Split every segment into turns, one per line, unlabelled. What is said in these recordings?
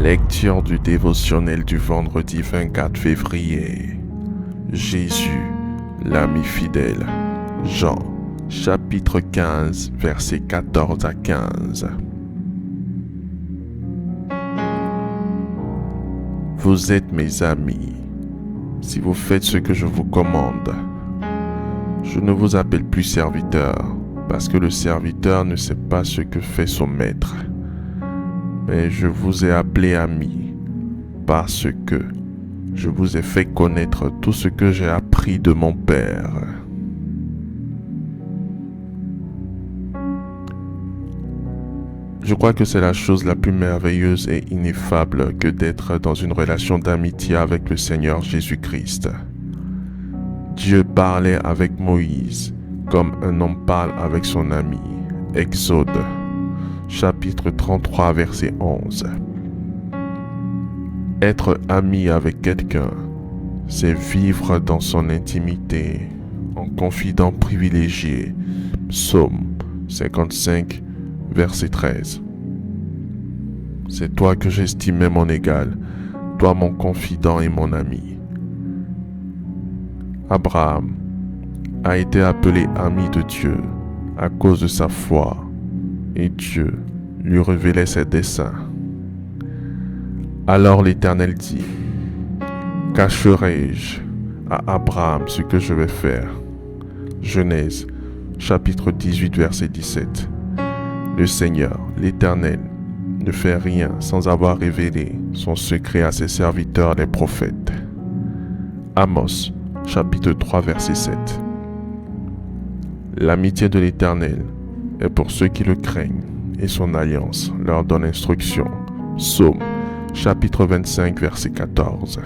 Lecture du dévotionnel du vendredi 24 février. Jésus, l'ami fidèle. Jean, chapitre 15, versets 14 à 15. Vous êtes mes amis, si vous faites ce que je vous commande. Je ne vous appelle plus serviteur, parce que le serviteur ne sait pas ce que fait son maître. Mais je vous ai appelé amis, parce que je vous ai fait connaître tout ce que j'ai appris de mon Père. Je crois que c'est la chose la plus merveilleuse et ineffable que d'être dans une relation d'amitié avec le Seigneur Jésus-Christ. Dieu parlait avec Moïse comme un homme parle avec son ami. Exode, chapitre 33, verset 11. Être ami avec quelqu'un, c'est vivre dans son intimité, en confident privilégié. Psaume 55, verset 13. C'est toi que j'estimais mon égal, toi mon confident et mon ami. Abraham a été appelé ami de Dieu à cause de sa foi, et Dieu lui révélait ses desseins. Alors l'Éternel dit, « Cacherai-je à Abraham ce que je vais faire ?» Genèse, chapitre 18, verset 17. Le Seigneur, l'Éternel, ne fait rien sans avoir révélé son secret à ses serviteurs les prophètes. Amos, chapitre 3, verset 7. L'amitié de l'Éternel est pour ceux qui le craignent, et son alliance leur donne instruction. Psaume, chapitre 25, verset 14.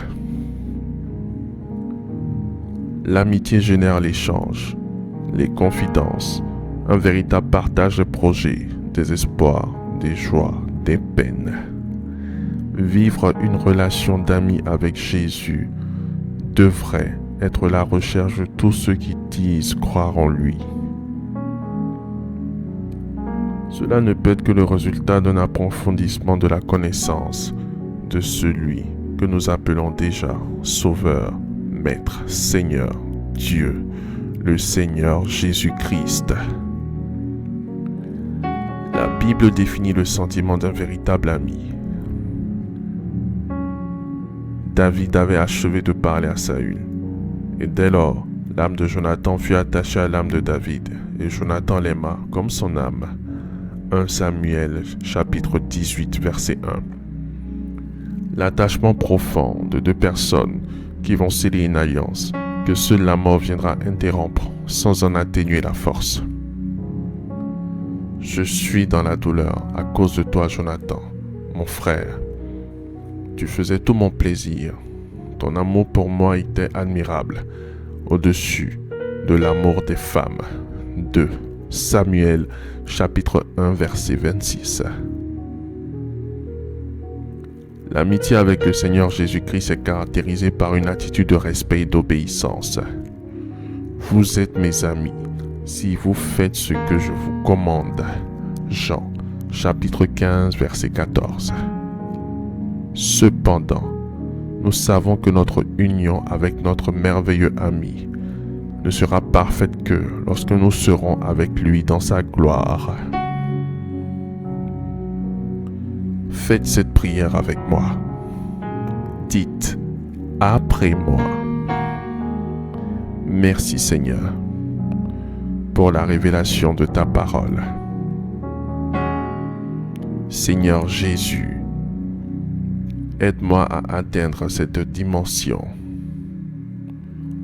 L'amitié génère l'échange, les confidences, un véritable partage de projets, des espoirs, des joies, des peines. Vivre une relation d'amis avec Jésus devrait être la recherche de tous ceux qui disent croire en lui. Cela ne peut être que le résultat d'un approfondissement de la connaissance de celui que nous appelons déjà Sauveur, Maître, Seigneur, Dieu, le Seigneur Jésus-Christ. La Bible définit le sentiment d'un véritable ami. David avait achevé de parler à Saül, et dès lors, l'âme de Jonathan fut attachée à l'âme de David, et Jonathan l'aima comme son âme. 1 Samuel, chapitre 18, verset 1. L'attachement profond de deux personnes qui vont sceller une alliance que seule la mort viendra interrompre sans en atténuer la force. Je suis dans la douleur à cause de toi, Jonathan, mon frère. Tu faisais tout mon plaisir. Ton amour pour moi était admirable, au-dessus de l'amour des femmes. 2 Samuel, chapitre 1, verset 26. L'amitié avec le Seigneur Jésus-Christ est caractérisée par une attitude de respect et d'obéissance. Vous êtes mes amis si vous faites ce que je vous commande. Jean, chapitre 15, verset 14. Cependant, nous savons que notre union avec notre merveilleux ami ne sera parfaite que lorsque nous serons avec lui dans sa gloire. Faites cette prière avec moi. Dites après moi. Merci Seigneur pour la révélation de ta parole. Seigneur Jésus, aide-moi à atteindre cette dimension.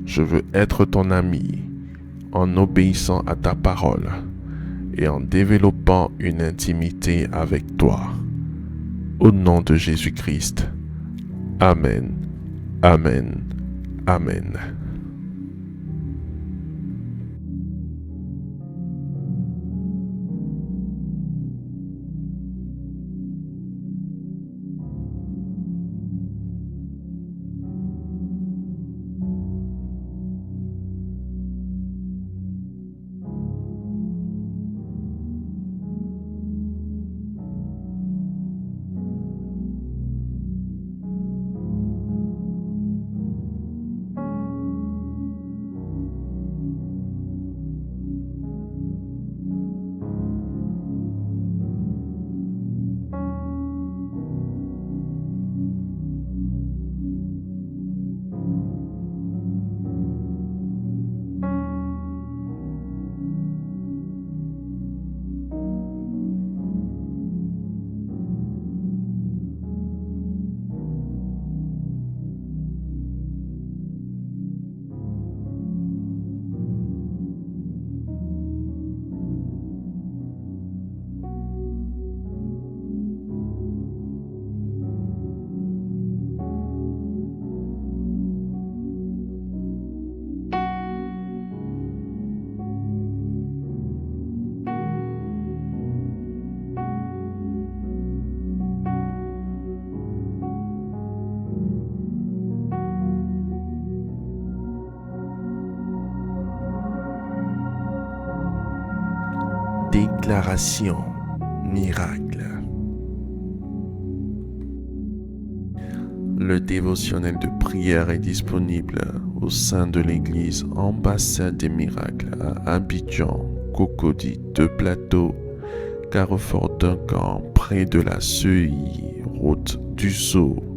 Je veux être ton ami en obéissant à ta parole et en développant une intimité avec toi. Au nom de Jésus-Christ. Amen. Amen. Amen. Déclaration miracle. Le dévotionnel de prière est disponible au sein de l'église Ambassade des Miracles à Abidjan, Cocody, 2 Plateaux, Carrefour Duncan, près de la CEI, route du Sceau.